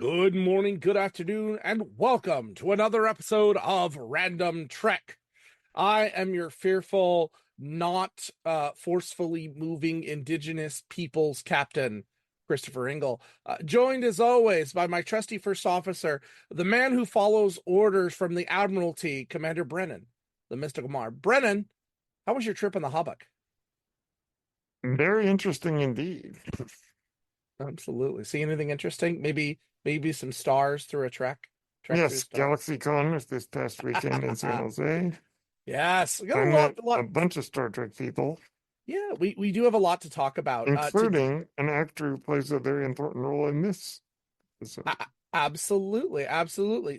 Good morning, good afternoon, and welcome to another episode of Random Trek. I am your fearful, not forcefully moving indigenous peoples captain, Christopher Ingle, joined as always by my trusty first officer, the man who follows orders from the Admiralty, Commander Brennan, the mystical Mar. Brennan, how was your trip in the Hubbuck? Very interesting indeed. Absolutely. See anything interesting? Maybe some stars through a trek through Yes, stars. GalaxyCon was this past weekend in San Jose. Yes, we got I a met lot. a bunch of Star Trek people, Yeah, we do have a lot to talk about. including an actor who plays a very important role in this episode. Absolutely.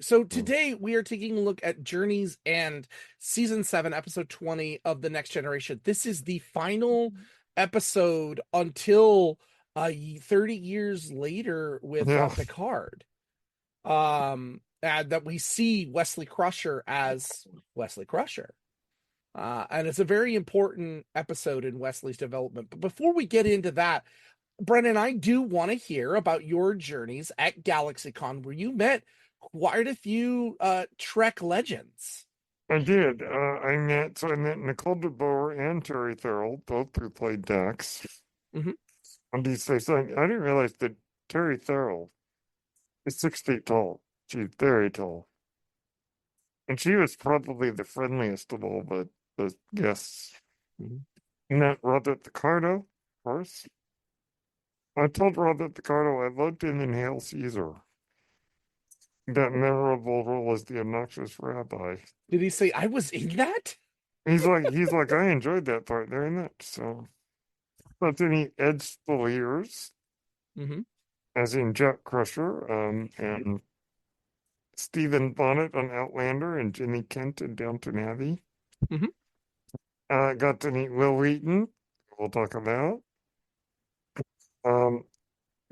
So Hmm. today we are taking a look at Journeys and season 7, episode 20 of The Next Generation. This is the final episode until 30 years later with Yeah, Picard. And that we see Wesley Crusher as Wesley Crusher. And it's a very important episode in Wesley's development. But before we get into that, Brennan, I do want to hear about your journeys at GalaxyCon, where you met quite a few Trek legends. I did. I met Nicole DeBoer and Terry Farrell, both who played Dax. Hmm. And these say something. I didn't realize that Terry Farrell is 6 feet tall. She's very tall. And she was probably the friendliest of all the guests. Hmm. Met Robert Picardo, of course. I told Robert Picardo I loved him in Hail Caesar. That memorable role as the obnoxious rabbi. Did he say I was in that? He's like, I enjoyed that part very much. So, but then he Ed Spaliers, Hmm. as in Jack Crusher, and Stephen Bonnet on Outlander, and Jimmy Kent in Downton Abbey. Hmm. Got to meet Will Wheaton, we'll talk about. Um,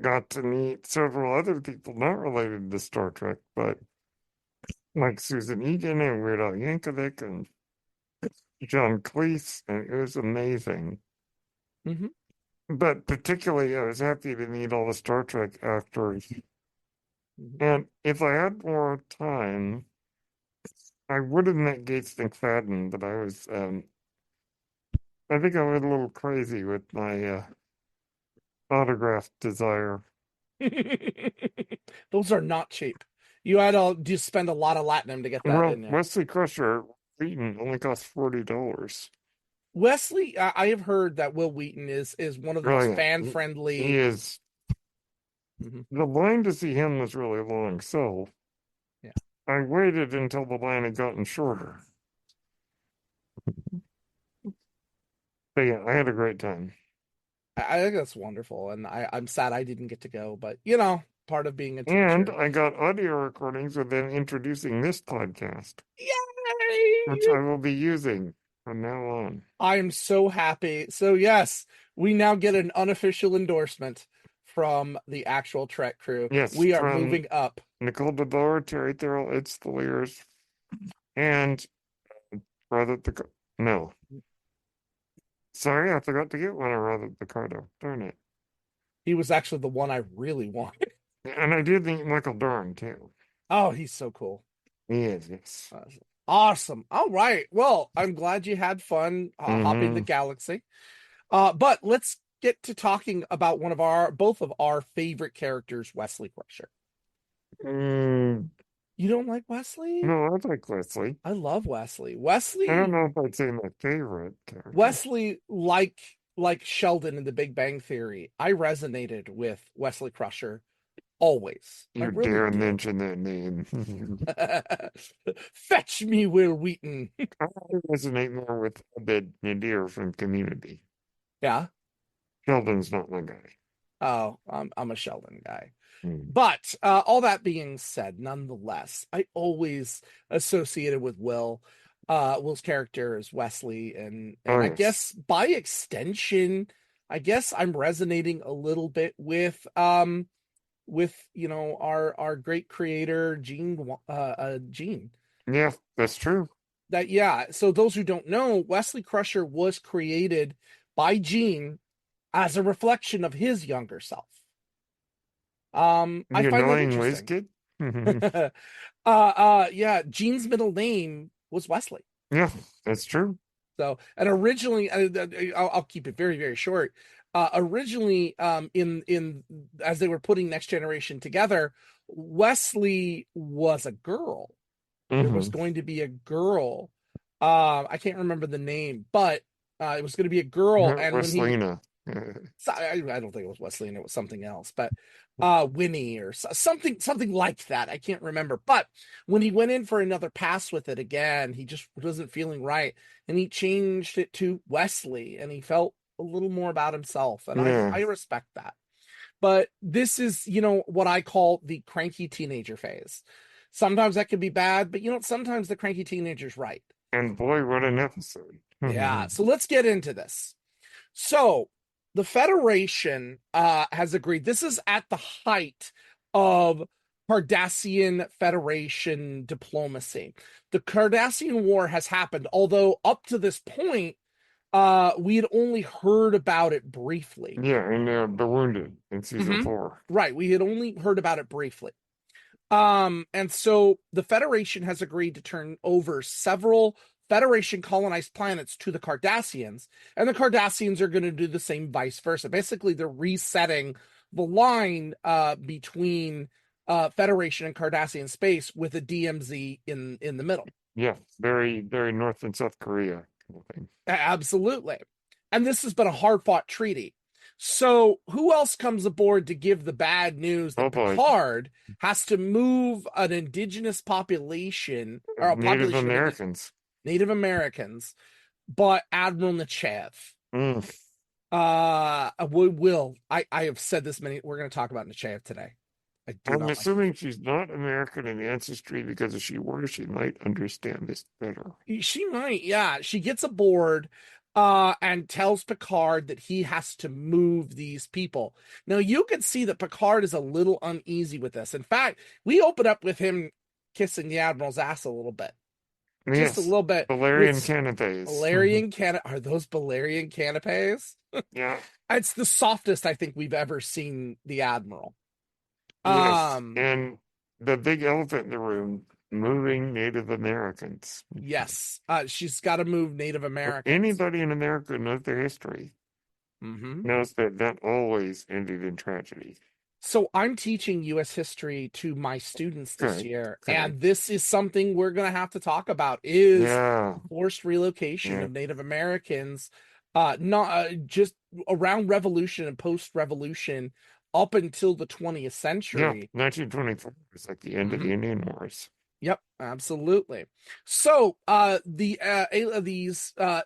got to meet several other people not related to Star Trek, but like Susan Egan and Weird Al Yankovic and John Cleese, and it was amazing. Hmm. But particularly, I was happy to meet all the Star Trek actors. Hmm. And if I had more time, I would have met Gates McFadden, but I think I went a little crazy with my autograph desire. Those are not cheap. You had to just spend a lot of latinum to get that, Well, didn't you? Wesley Crusher Wheaton only cost $40. Wesley, I have heard that Will Wheaton is one of the most Brilliant. fan He friendly. is. Mhm. The line to see him was really long, so Yeah. I waited until the line had gotten shorter. But yeah, I had a great time. I think that's wonderful, and I'm sad I didn't get to go, but part of being a And teacher. I got audio recordings of them introducing this podcast, which Yay! I will be using from now on. I'm so happy. So yes, we now get an unofficial endorsement from the actual Trek crew. Yes, We are from moving up. Nicole DeBoer, Terry Farrell, Ed Stoliers, and Brother the no. Sorry, I forgot to get one of Brother Picardo. Darn it. He was actually the one I really wanted. And I did meet Michael Dorn too. Oh, he's so cool. He is, yes. Awesome. All right. Well, I'm glad you had fun hopping the Mm-hmm. galaxy. But let's get to talking about both of our favorite characters, Wesley Crusher. Mm, You don't like Wesley? no, I like Wesley. I love Wesley. I don't Wesley, know if I'd say my favorite character. Wesley, like Sheldon in The Big Bang Theory, I resonated with Wesley Crusher always. I You really dare did. mention that name. Fetch me, Will Wheaton. I resonate more with Abed Nadir from Community. Yeah. Sheldon's not my guy. Oh, I'm a Sheldon guy. Hmm. But all that being said, nonetheless, I always associated with Will's character as Wesley, and Oh, I yes. guess by extension, I guess I'm resonating a little bit with our great creator Gene. Yeah, that's true. That yeah. So those who don't know, Wesley Crusher was created by Gene as a reflection of his younger self. I The find that annoying whiz interesting. kid. Yeah, Gene's middle name was Wesley. Yeah, that's true. So, and originally, I'll keep it very, very short. Originally, in as they were putting Next Generation together, Wesley was a girl. There was Hmm. going to be a girl. I can't remember the name, but it was going to be a girl. And when he Wesleyna. I don't think it was Wesley and it was something else, but Winnie or something like that. I can't remember. But when he went in for another pass with it again, he just wasn't feeling right, and he changed it to Wesley, and he felt a little more about himself, and Yeah, I respect that. But this is, what I call the cranky teenager phase. Sometimes that can be bad, but sometimes the cranky teenager's right. and boy, what an episode. Yeah. So let's get into this. So the Federation has agreed. This is at the height of Cardassian Federation diplomacy. The Cardassian War has happened, although up to this point, we had only heard about it briefly. Yeah, and The Wounded in season Mhm. 4. Right, we had only heard about it briefly. And so the Federation has agreed to turn over several Federation colonized planets to the Cardassians, and the Cardassians are going to do the same vice versa. Basically, they're resetting the line between Federation and Cardassian space with a DMZ in the middle. Yeah, very, very North and South Korea kind of thing. Absolutely. And this has been a hard fought treaty. So, who else comes aboard to give the bad news Oh that boy, Picard has to move an indigenous population or a Native population of Americans. Native Americans, but Admiral Nechayev? Mm. We will. I have said this many. We're going to talk about Nechayev today. I do I'm not like assuming she's not American in ancestry because if she were, she might understand this better. She might, yeah. She gets aboard and tells Picard that he has to move these people. Now you can see that Picard is a little uneasy with this. In fact, we open up with him kissing the Admiral's ass a little bit. Just a Yes, little bit Valerian with canapes. Balerian can are those Balerian canapes? Yeah, It's the softest I think we've ever seen the Admiral. yes, Um, and the big elephant in the room, moving Native Americans. yes. She's got to move Native Americans. Anybody in America who knows their history Mm-hmm. knows that that always ended in tragedy. So I'm teaching US history to my students this Good, year, good. and this is something we're going to have to talk about is Yeah, forced relocation yeah, of Native Americans, not just around revolution and post-revolution up until the 20th yeah. century. 1924 was like the end of Mhm. the Indian Wars. Yep, absolutely. So, these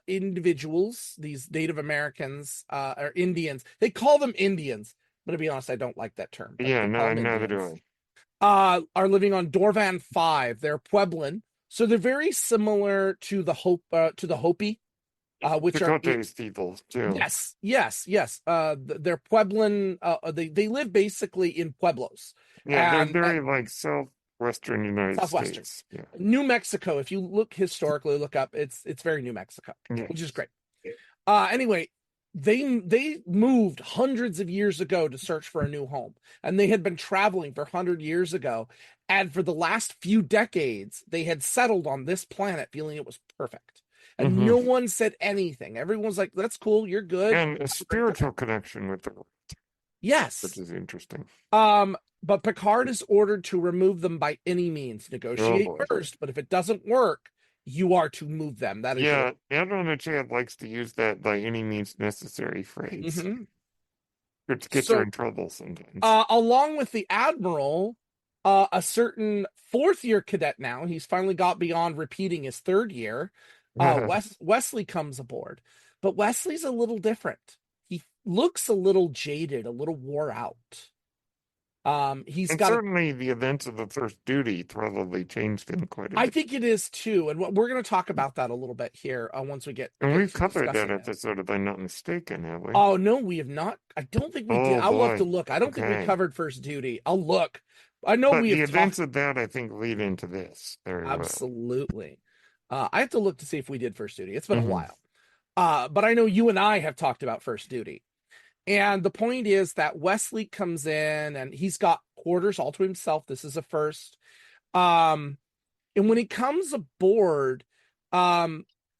individuals, these Native Americans, or Indians, they call them Indians. I'm gonna be honest, I don't like that term, but Yeah, they call no, them neither do Indians. I. Are living on Dorvan 5. They're Pueblan, so they're very similar to the Hopi, which are Chicote's people too. yes. They're Pueblan. They live basically in pueblos Yeah, they're and very like southwestern United southwestern States. Yeah. New Mexico. If you look historically, look up, it's very New Mexico, which is Yes. great. Anyway, they moved hundreds of years ago to search for a new home, and they had been traveling for 100 years ago, and for the last few decades they had settled on this planet feeling it was perfect, and Hmm. no one said anything. Everyone's like, that's cool, you're good. And a spiritual connection with the world, which Yes. is interesting. But Picard is ordered to remove them by any means. Oh Negotiate boy. first, but if it doesn't work, you are to move them. That is your Yeah, Admiral Chad likes to use that by any means necessary phrase, Mhm. which gets her So in trouble sometimes. along with the Admiral, a certain fourth year cadet now, he's finally got beyond repeating his third year. Wesley comes aboard, but Wesley's a little different. He looks a little jaded, a little wore out. He's And got a certainly the events of the first duty probably changed him quite a I bit. think it is too, and we're going to talk about that a little bit here once we And get we've to covered that discussing it. episode, if I'm not mistaken, have we? Oh no, we have not. I don't think we did. Oh I'll have to boy. look. I don't think we Okay. covered First Duty. I'll look. I know But we the have events talked. of that, I think, lead into this very well. Absolutely. I have to look to see if we did First Duty. It's been a Hmm. while. But I know you and I have talked about First Duty. And the point is that Wesley comes in and he's got quarters all to himself. This is a first. And when he comes aboard,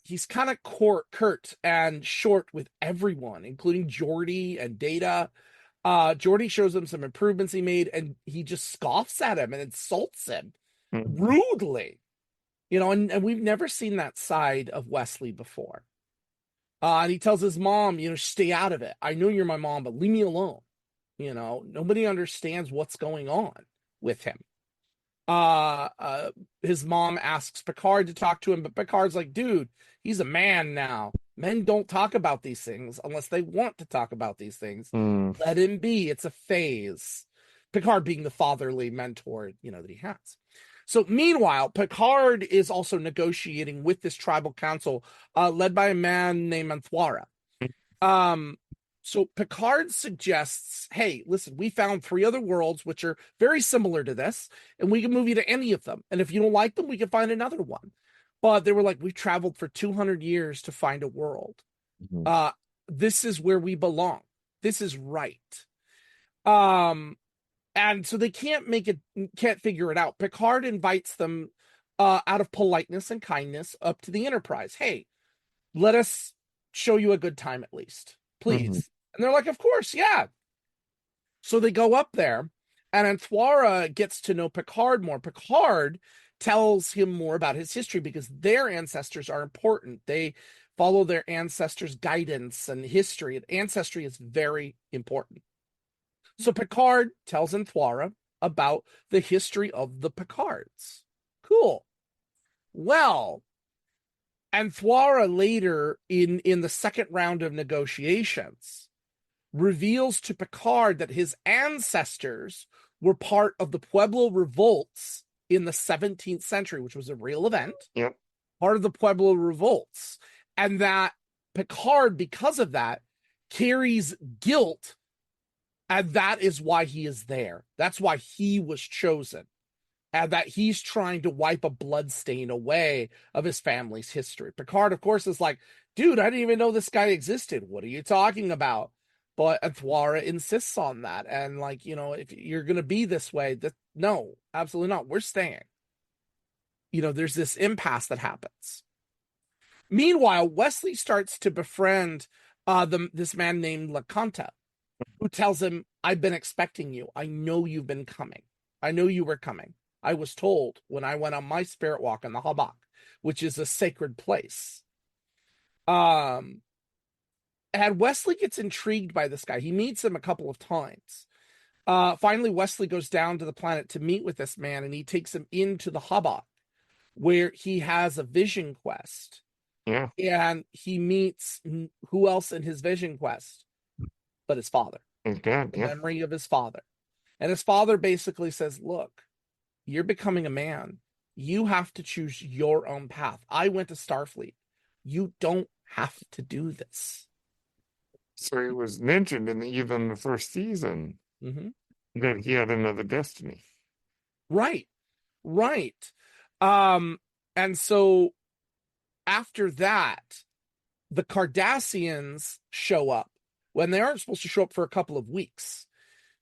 he's kind of curt and short with everyone, including Geordi and Data. Geordi shows him some improvements he made, and he just scoffs at him and insults him rudely. And we've never seen that side of Wesley before. And he tells his mom, stay out of it. I know you're my mom, but leave me alone. Nobody understands what's going on with him. His mom asks Picard to talk to him, but Picard's like, dude, he's a man now. Men don't talk about these things unless they want to talk about these things. Let him be. It's a phase. Picard being the fatherly mentor, that he has. So meanwhile, Picard is also negotiating with this tribal council, led by a man named Anthwara. So Picard suggests, hey, listen, we found 3 other worlds which are very similar to this, and we can move you to any of them. And if you don't like them, we can find another one. But they were like, we traveled for 200 years to find a world. This is where we belong. This is right. And so they can't figure it out. Picard invites them out of politeness and kindness up to the Enterprise. Hey, let us show you a good time at least, please. And they're like, of course, yeah. So they go up there, and Anthwara gets to know Picard more. Picard tells him more about his history because their ancestors are important. They follow their ancestors' guidance and history. Ancestry is very important. So Picard tells Anthwara about the history of the Picards. Cool. Well, Anthwara later in the second round of negotiations reveals to Picard that his ancestors were part of the Pueblo revolts in the 17th century, which was a real event. Yep. Part of the Pueblo revolts. And that Picard, because of that, carries guilt. And that is why he is there. That's why he was chosen. And that he's trying to wipe a bloodstain away of his family's history. Picard, of course, is like, dude, I didn't even know this guy existed. What are you talking about? But Anthwara insists on that. And if you're going to be this way, no, absolutely not. We're staying. There's this impasse that happens. Meanwhile, Wesley starts to befriend this man named LaCanta, who tells him, I've been expecting you. I know you've been coming. I know you were coming. I was told when I went on my spirit walk in the Habak, which is a sacred place. And Wesley gets intrigued by this guy. He meets him a couple of times. Finally, Wesley goes down to the planet to meet with this man, and he takes him into the Habak, where he has a vision quest. Yeah. And he meets who else in his vision quest but his father. His dad, the memory of his father. And his father basically says, look, you're becoming a man. You have to choose your own path. I went to Starfleet. You don't have to do this. So it was mentioned in even the first season that he had another destiny. Right. And so after that, the Cardassians show up when they aren't supposed to show up for a couple of weeks.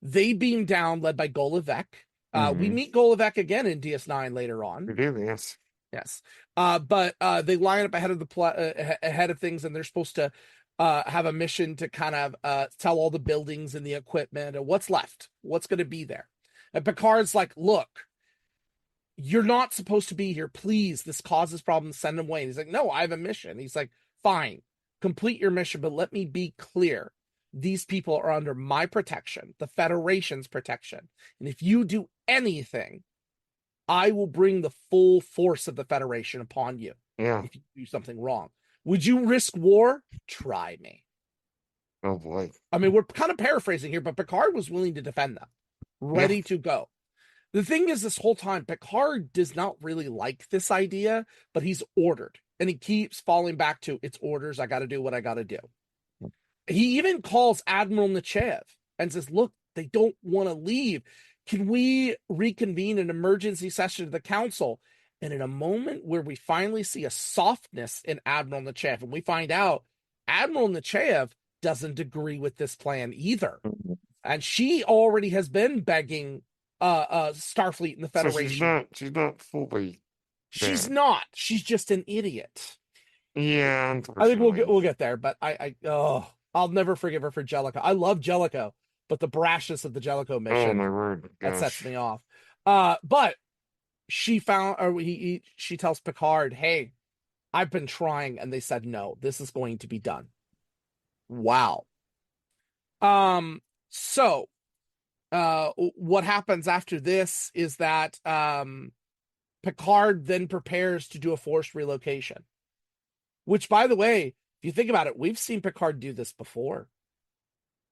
They beam down, led by Golovec. We meet Golovec again in DS9 later on. We do, yes. Yes. But they line up ahead of things, and they're supposed to have a mission to kind of tell all the buildings and the equipment and what's left, what's going to be there. And Picard's like, look, you're not supposed to be here. Please, this causes problems. Send them away. And he's like, no, I have a mission. He's like, fine, complete your mission, but let me be clear. These people are under my protection, the Federation's protection. And if you do anything, I will bring the full force of the Federation upon you. Yeah. If you do something wrong. Would you risk war? Try me. Oh, boy. I mean, we're kind of paraphrasing here, but Picard was willing to defend them. Ready to go. The thing is, this whole time, Picard does not really like this idea, but he's ordered. And he keeps falling back to, it's orders, I got to do what I got to do. He even calls Admiral Nechayev and says, look, they don't want to leave. Can we reconvene an emergency session of the council? And in a moment where we finally see a softness in Admiral Nechayev, and we find out Admiral Nechayev doesn't agree with this plan either. Mhm. And she already has been begging Starfleet and the So Federation. she's not fully She's bad. not. She's just an idiot. Yeah, I think unfortunately. we'll get there, but I'll never forgive her for Jellicoe. I love Jellicoe, but the brashness of the Jellicoe Oh mission my word, that sets gosh. me off. But she found, or she tells Picard, "Hey, I've been trying," and they said no. This is going to be done. Wow. So what happens after this is that Picard then prepares to do a forced relocation. Which, by the way, if you think about it, we've seen Picard do this before.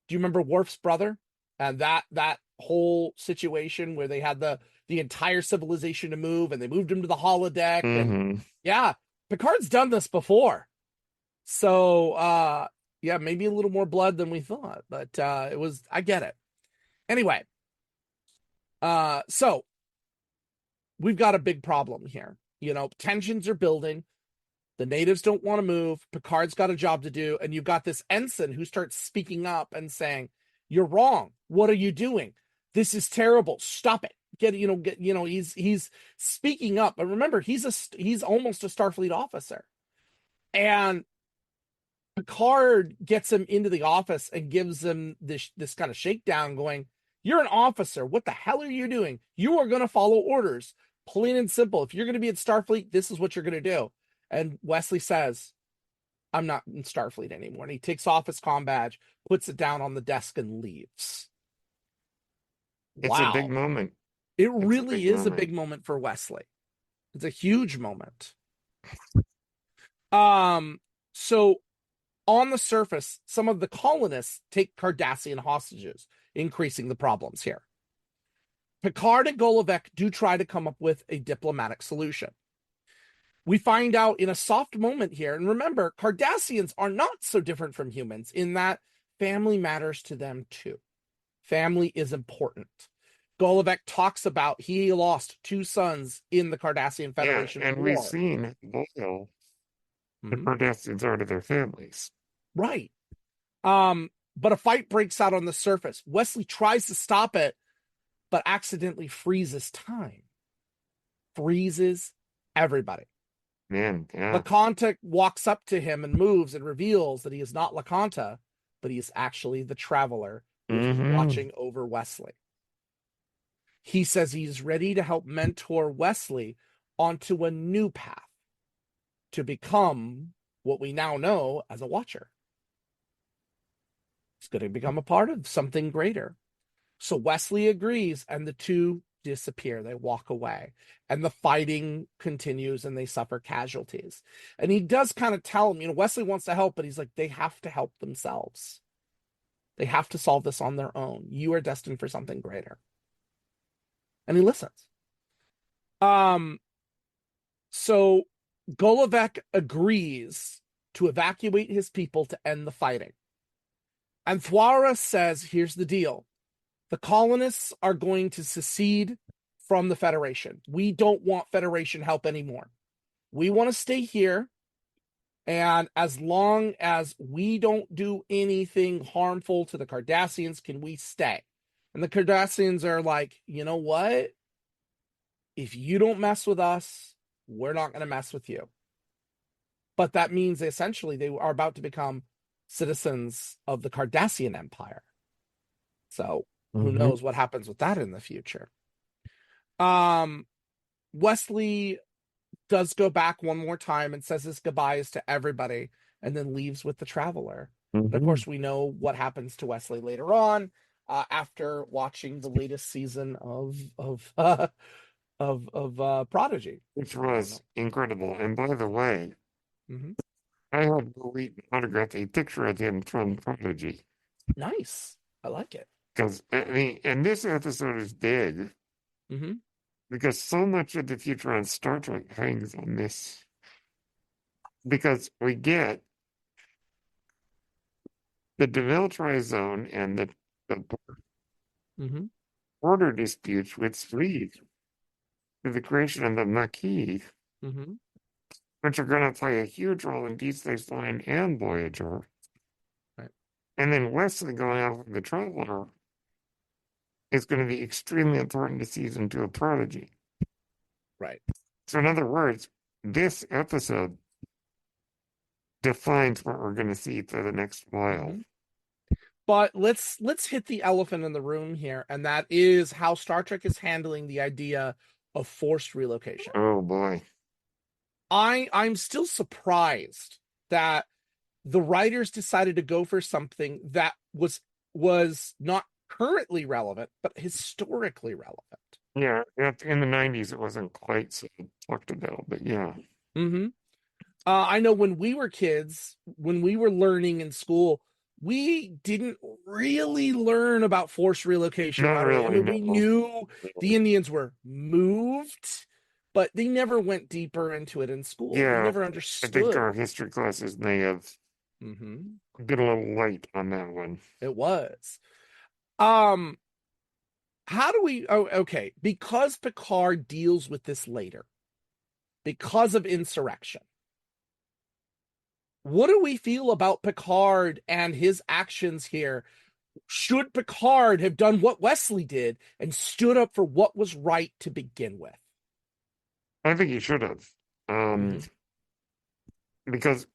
Do you remember Worf's brother and that whole situation where they had the entire civilization to move and they moved him to the holodeck? And Mm-hmm. yeah, Picard's done this before. So yeah, maybe a little more blood than we thought, but it was, I get it. Anyway, so we've got a big problem here. You know, tensions are building. The natives don't want to move. Picard's got a job to do. And you've got this ensign who starts speaking up and saying, "You're wrong. What are you doing? This is terrible. Stop it." He's speaking up. But remember, he's almost a Starfleet officer. And Picard gets him into the office and gives him this kind of shakedown, going, "You're an officer. What the hell are you doing? You are going to follow orders. Plain and simple. If you're going to be at Starfleet, this is what you're going to do." And Wesley says, "I'm not in Starfleet anymore." And he takes off his comm badge, puts it down on the desk, and leaves. It's a big Wow. moment. It It's a really big is a moment. big moment for Wesley. It's a huge moment. So on the surface, some of the colonists take Cardassian hostages, increasing the problems here. Picard and Golovic do try to come up with a diplomatic solution. We find out in a soft moment here, and remember, Cardassians are not so different from humans in that family matters to them too. Family is important. Golovic talks about he lost 2 sons in the Cardassian Yeah, Federation and we've War. seen loyal the Mhm. Cardassians are to their families. Right. But a fight breaks out on the surface. Wesley tries to stop it, but accidentally freezes time. Freezes everybody. Man, yeah. LaConta walks up to him and moves and reveals that he is not LaConta, but he is actually the traveler who has been Mm-hmm. watching over Wesley. He says he's ready to help mentor Wesley onto a new path to become what we now know as a Watcher. He's going to become a part of something greater. So Wesley agrees, and the two disappear. They walk away, and the fighting continues, and they suffer casualties. And he does kind of tell him, Wesley wants to help, but he's like, they have to help themselves. They have to solve this on their own. You are destined for something greater. And he listens. Um, so Golovic agrees to evacuate his people to end the fighting. And Thwara says, here's the deal. The colonists are going to secede from the Federation. We don't want Federation help anymore. We want to stay here. And as long as we don't do anything harmful to the Cardassians, can we stay? And the Cardassians are like, you know what? If you don't mess with us, we're not going to mess with you. But that means essentially they are about to become citizens of the Cardassian Empire. So who Mm-hmm. knows what happens with that in the future. Um, Wesley does go back one more time and says his goodbyes to everybody and then leaves with the traveler. But of Mm-hmm. course, we know what happens to Wesley later on after watching the latest season of Prodigy. Which I don't know. was incredible. And by the way, Mm-hmm. I had Will Wheaton autograph a picture of him from Prodigy. Nice. I like it. Because, I mean, and this episode is big Mm-hmm. because so much of the future on Star Trek hangs on this. Because we get the demilitarized zone and the Mm-hmm. border disputes which lead to the creation of the Maquis, Mm-hmm. which are going to play a huge role in Deep Space Nine and Voyager. Right. And then Wesley going off of the Traveler is going to be extremely important to season 2 of Prodigy. Right. So, in other words, this episode defines what we're going to see for the next while. Mm-hmm. But let's hit the elephant in the room here, and that is how Star Trek is handling the idea of forced relocation. Oh boy. I'm still surprised that the writers decided to go for something that was not currently relevant, but historically relevant. Yeah, in the 90s, it wasn't quite so talked about, but yeah. Mm-hmm. I know when we were kids, when we were learning in school, we didn't really learn about forced relocation Not right away. I really, mean, we no. knew the Indians were moved, but they never went deeper into it in school. We Yeah, never I think understood. our history classes may have Mm-hmm. been a little light on that one. It was. Um, how do we? Oh, okay. Because Picard deals with this later, because of insurrection. What do we feel about Picard and his actions here? Should Picard have done what Wesley did and stood up for what was right to begin with? I think he should have. Mm-hmm. Because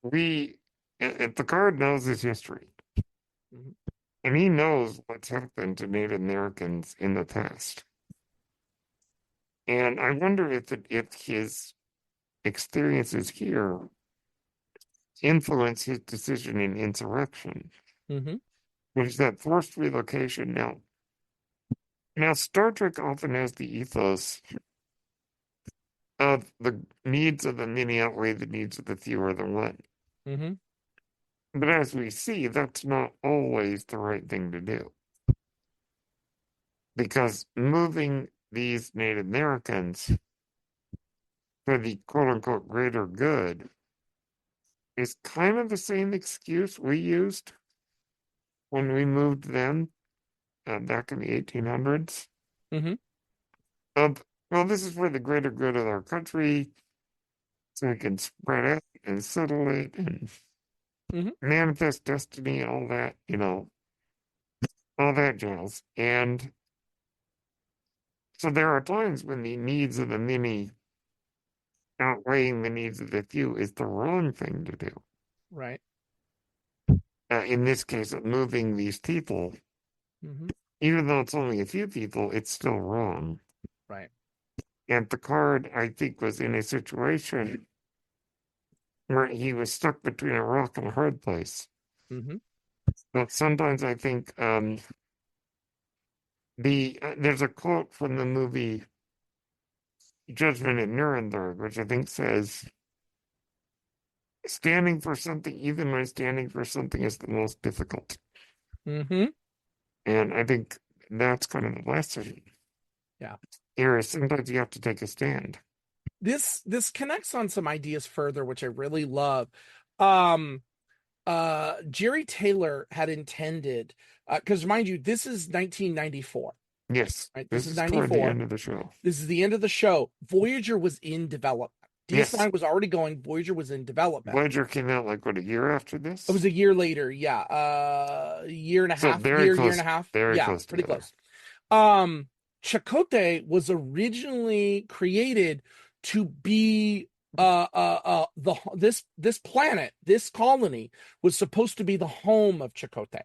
Picard knows his history, Mm-hmm. and he knows what's happened to Native Americans in the past. And I wonder if his experiences here influence his decision in insurrection, Mm-hmm. which is that forced relocation. Now Star Trek often has the ethos of the needs of the many outweigh the needs of the few or the one. Mm-hmm. But as we see, that's not always the right thing to do. Because moving these Native Americans for the quote unquote greater good is kind of the same excuse we used when we moved them back in the 1800s. Mm-hmm. Well, this is for the greater good of our country, so we can spread out and settle it and Mm-hmm. manifest destiny and all that, all that jazz. And so there are times when the needs of the many outweighing the needs of the few is the wrong thing to do. Right. In this case, of moving these people, Mm-hmm. even though it's only a few people, it's still wrong. Right. And Picard, I think, was in a situation where he was stuck between a rock and a hard place. Mm-hmm. But sometimes I think there's a quote from the movie Judgment at Nuremberg, which I think says, standing for something, even when standing for something is the most difficult. Mm-hmm. And I think that's kind of the lesson. Yeah. Here is sometimes you have to take a stand. This connects on some ideas further, which I really love. Jerry Taylor had intended, because mind you, this is 1994. Yes, Right? this This is is toward the 94. end of the show. This is the end of the show. Voyager was in development. DS9 Yes. was already going. Voyager was in development. Voyager came out like what, a year after this? It was a year later. Yeah. A year and a So half. very Year close, and a half. very Yeah, close pretty together. close. Chakotay was originally created to be this planet, this colony was supposed to be the home of Chakotay.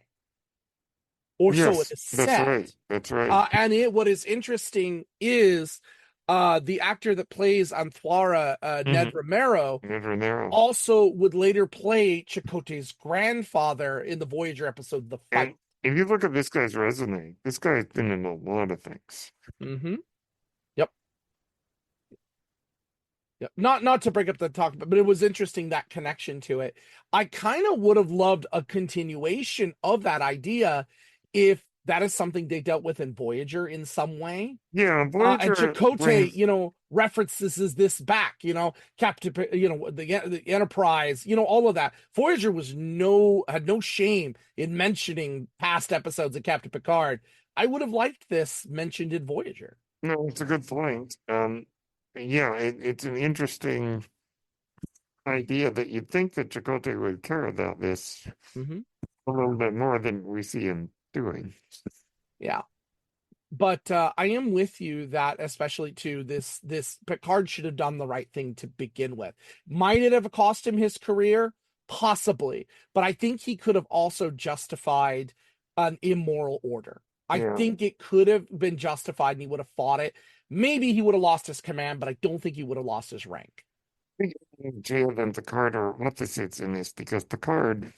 Or so it Yes, is that's said. right. That's right. What is interesting is the actor that plays Anthwara, Ned Mhm. Romero, Ned Romero. also would later play Chakotay's grandfather in the Voyager episode The Fight. And if you look at this guy's resume, this guy's been in a lot of things. Mm-hmm. Yep. Yep. Not to break up the talk, but it was interesting, that connection to it. I kind of would have loved a continuation of that idea if that is something they dealt with in Voyager in some way. Yeah, And Voyager Chakotay, brings references this back, Captain, the Enterprise, all of that. Voyager had no shame in mentioning past episodes of Captain Picard. I would have liked this mentioned in Voyager. no, it's a good point. Yeah, it's an interesting idea that you'd think that Chakotay would care about this Hmm. a little bit more than we see him doing. Yeah. But I am with you that especially to this Picard should have done the right thing to begin with. Might it have cost him his career? Possibly. But I think he could have also justified an immoral order. I Yeah. think it could have been justified and he would have fought it. Maybe he would have lost his command, but I don't think he would have lost his rank. Jail and Picard are opposites in this because Picard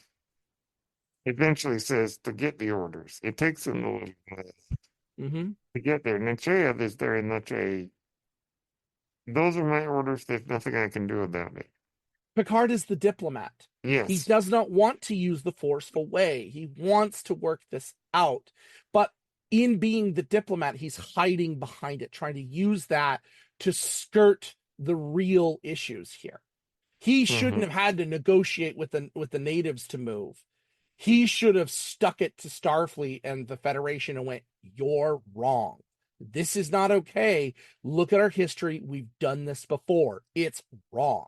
eventually says to get the orders. It takes him a little while Hmm. to get there. Nechayev is very much those are my orders, there's nothing I can do about it. Picard is the diplomat. He Yes. does not want to use the forceful way. He wants to work this out. But in being the diplomat, he's hiding behind it, trying to use that to skirt the real issues here. He shouldn't have had to negotiate with the natives to move. He should have stuck it to Starfleet and the Federation and went, "You're wrong. This is not okay. Look at our history. We've done this before. It's wrong."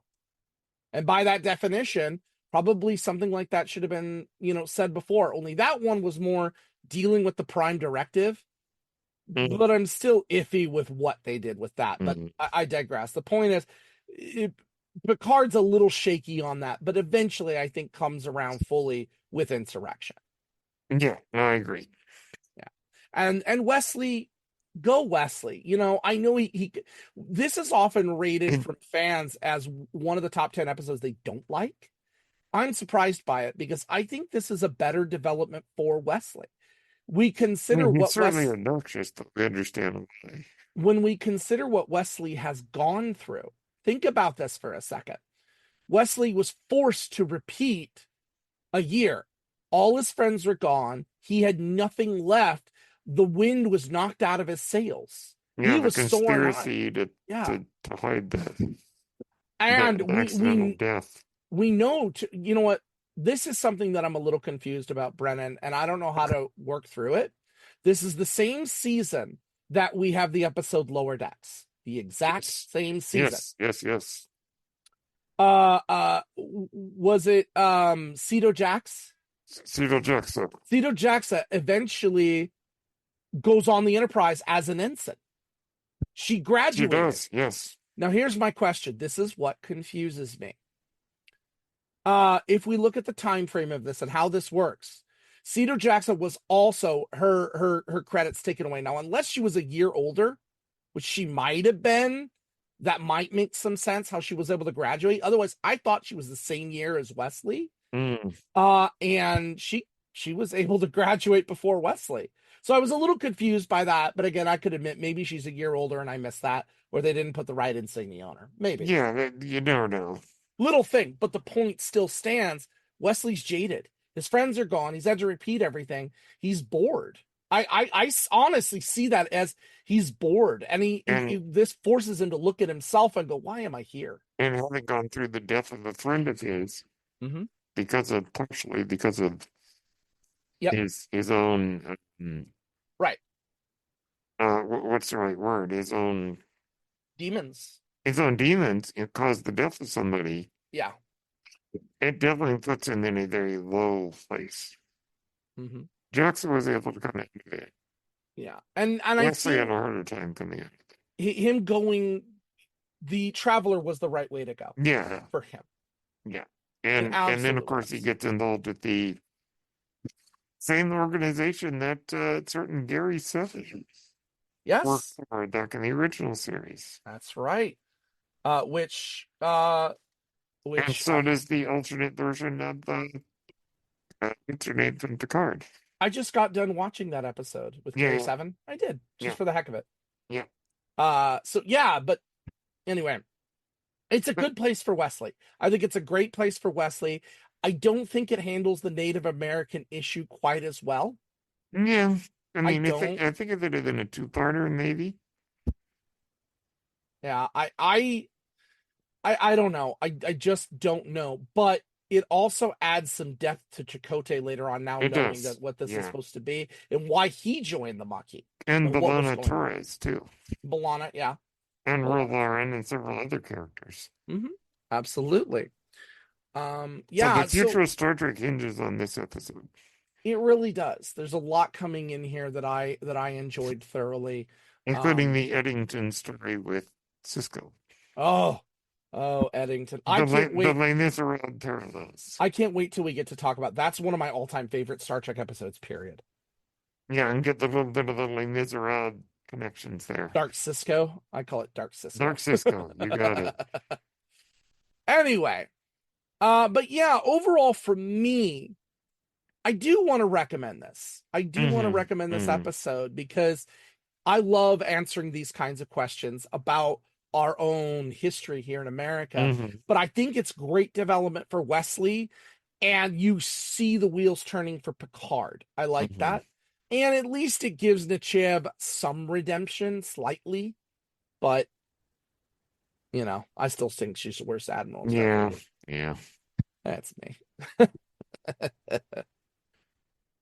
And by that definition, probably something like that should have been, said before. Only that one was more dealing with the Prime Directive. Mhm. But I'm still iffy with what they did with that. But Mhm. I digress. The point is, Picard's a little shaky on that, but eventually I think comes around fully with Insurrection. Yeah, no, I agree. Yeah. And Wesley, go Wesley. I know he this is often rated And from fans as one of the top 10 episodes they don't like. I'm surprised by it because I think this is a better development for Wesley. We I consider mean, he's what certainly obnoxious, but we understand why. when we consider what Wesley has gone through. Think about this for a second. Wesley was forced to repeat a year. All his friends were gone. He had nothing left. The wind was knocked out of his sails. Yeah, He the was soaring high. conspiracy Yeah. to hide And the accidental death. we know, you know what? This is something that I'm a little confused about, Brennan, and I don't know how to work through it. This is the same season that we have the episode Lower Decks, the exact same season. Yes. Was it Cedo Jax? Cedar Jackson. Cedo Jaxa eventually goes on the Enterprise as an ensign. She She graduated. does, yes. Now here's my question. This is what confuses me. If we look at the time frame of this and how this works, Cedo Jackson was also her credits taken away. Now, unless she was a year older, which she might have been, that might make some sense how she was able to graduate. Otherwise, I thought she was the same year as Wesley. Mm. And she was able to graduate before Wesley. So I was a little confused by that, but again, I could admit maybe she's a year older and I missed that, or they didn't put the right insignia on her. Maybe. Yeah, you never know. Little thing, but the point still stands. Wesley's jaded. His friends are gone. He's had to repeat everything. He's bored. I honestly see that as he's bored, and this forces him to look at himself and go, "Why am I here?" And having gone through the death of a friend of his, Mm-hmm. partially because of Yep. his own Right. What's the right word? Demons. His own demons, it caused the death of somebody. Yeah. It definitely puts him in a very low place. Mm-hmm. Jackson was able to come out of it. Yeah. And I Wesley see had a harder time coming out of it. him going. The Traveler was the right way to go. Yeah. For him. Yeah. It And then of course was. he gets involved with the same organization that certain Gary Seven Yes. worked for back in the original series. That's right. Which and so does the alternate version of what's her name from Picard. I just got done watching that episode with Gary 7. I did, just for the heck of it. Yeah. So yeah, but anyway, it's a good place for Wesley. I think it's a great place for Wesley. I don't think it handles the Native American issue quite as well. Yeah. I mean, I think of it as in a two-parter, maybe. Yeah, I don't know. I just don't know. But it also adds some depth to Chakotay later on, now knowing that what this is supposed to be and why he joined the Maquis. And B'Elanna Torres, too. B'Elanna, yeah. And Roland and several other characters. Mm-hmm. Absolutely. So Yeah, the future of Star Trek hinges on this episode, it really does. There's a lot coming in here that I enjoyed thoroughly. including the Eddington story with Cisco. Oh, Eddington. I The can't wait. Les Miserables parallels. I can't wait till we get to talk about. That's one of my all-time favorite Star Trek episodes, period. Yeah, and get the little bit of the Les Miserables connections there. Dark Cisco. I call it Dark Cisco. Dark Cisco, you got it. Anyway, but yeah, overall for me, I do want to recommend this. I do want to recommend this episode because I love answering these kinds of questions about our own history here in America. But I think it's great development for Wesley, and you see the wheels turning for Picard. I like that. And at least it gives Nechev some redemption, slightly. But, you know, I still think she's the worst admiral. Yeah. That's me.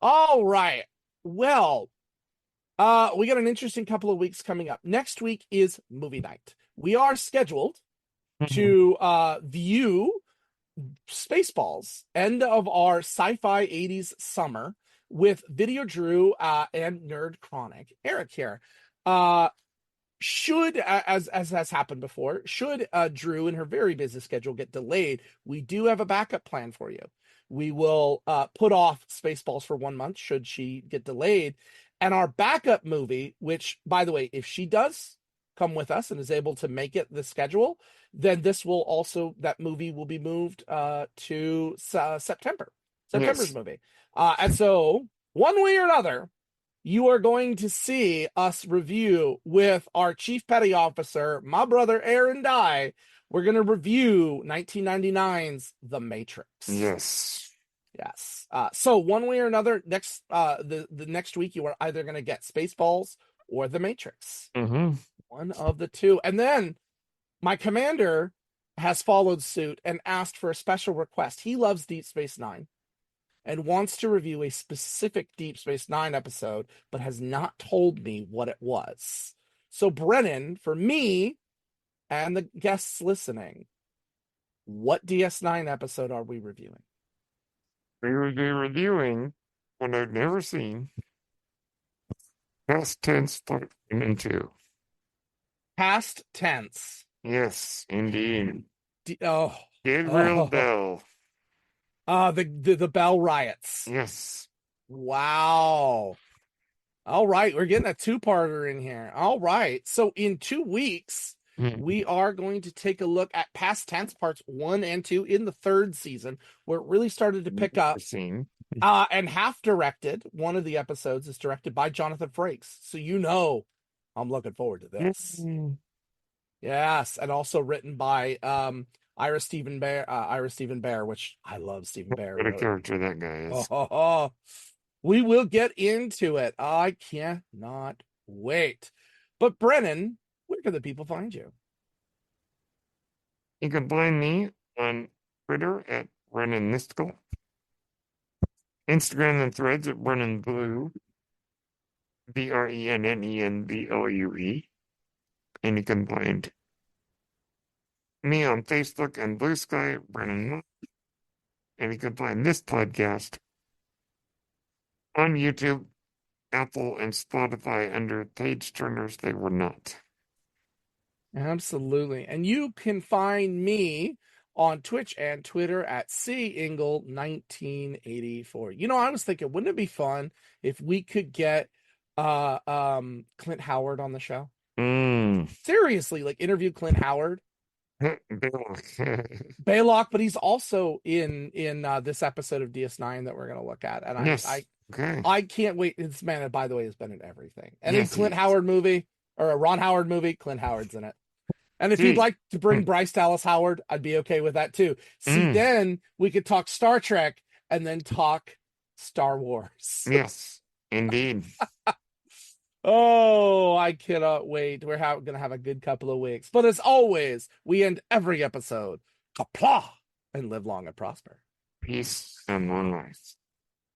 All right. Well, we got an interesting couple of weeks coming up. Next week is movie night. We are scheduled to view Spaceballs, end of our sci-fi 80s summer, with Video Drew and Nerd Chronic. Eric here. Should, as has happened before, should Drew and her very busy schedule get delayed, we do have a backup plan for you. We will put off Spaceballs for 1 month should she get delayed. And our backup movie, which, by the way, if she does come with us and is able to make it the schedule, then that movie will be moved to September's movie. And so one way or another, you are going to see us review with our chief petty officer, my brother Aaron Dye. We're going to review 1999's The Matrix. Yes. So one way or another, the next week you are either going to get Spaceballs or The Matrix. One of the two. And then my commander has followed suit and asked for a special request. He loves Deep Space Nine and wants to review a specific Deep Space Nine episode, but has not told me what it was. So Brennan, for me and the guests listening, what DS9 episode are we reviewing? We will be reviewing one I've never seen. Past tense part 1 and 2. Past tense. Yes, indeed. Gabriel Bell. The Bell riots. Yes. Wow. All right, we're getting a two-parter in here. All right. So in 2 weeks, we are going to take a look at past tense parts 1 and 2 in the 3rd season, where it really started to pick up. And half directed. One of the episodes is directed by Jonathan Frakes. So I'm looking forward to this. Yes, and also written by Ira Stephen Bear, which I love Stephen Bear. What a character that guy is. We will get into it. I cannot wait. But Brennan, where can the people find you? You can find me on Twitter at Brennan Mystical, Instagram and Threads at Brennan Blue, BRENNENBLUE, and you can find me on Facebook and Blue Sky, Brennan, and you can find this podcast on YouTube, Apple, and Spotify under Page Turners They Were Not. Absolutely. And you can find me on Twitch and Twitter at CIngle1984. I was thinking, wouldn't it be fun if we could get Clint Howard on the show? Seriously, like interview Clint Howard. Baylock, but he's also in this episode of DS9 that we're going to look at. And I can't wait. This man, by the way, has been in everything. Any Clint Howard movie or a Ron Howard movie, Clint Howard's in it. And if you'd like to bring Bryce Dallas Howard, I'd be okay with that too. See, then we could talk Star Trek and then talk Star Wars. Yes, indeed. Oh, I cannot wait. We're going to have a good couple of weeks. But as always, we end every episode, kapla, and live long and prosper. Peace and one life.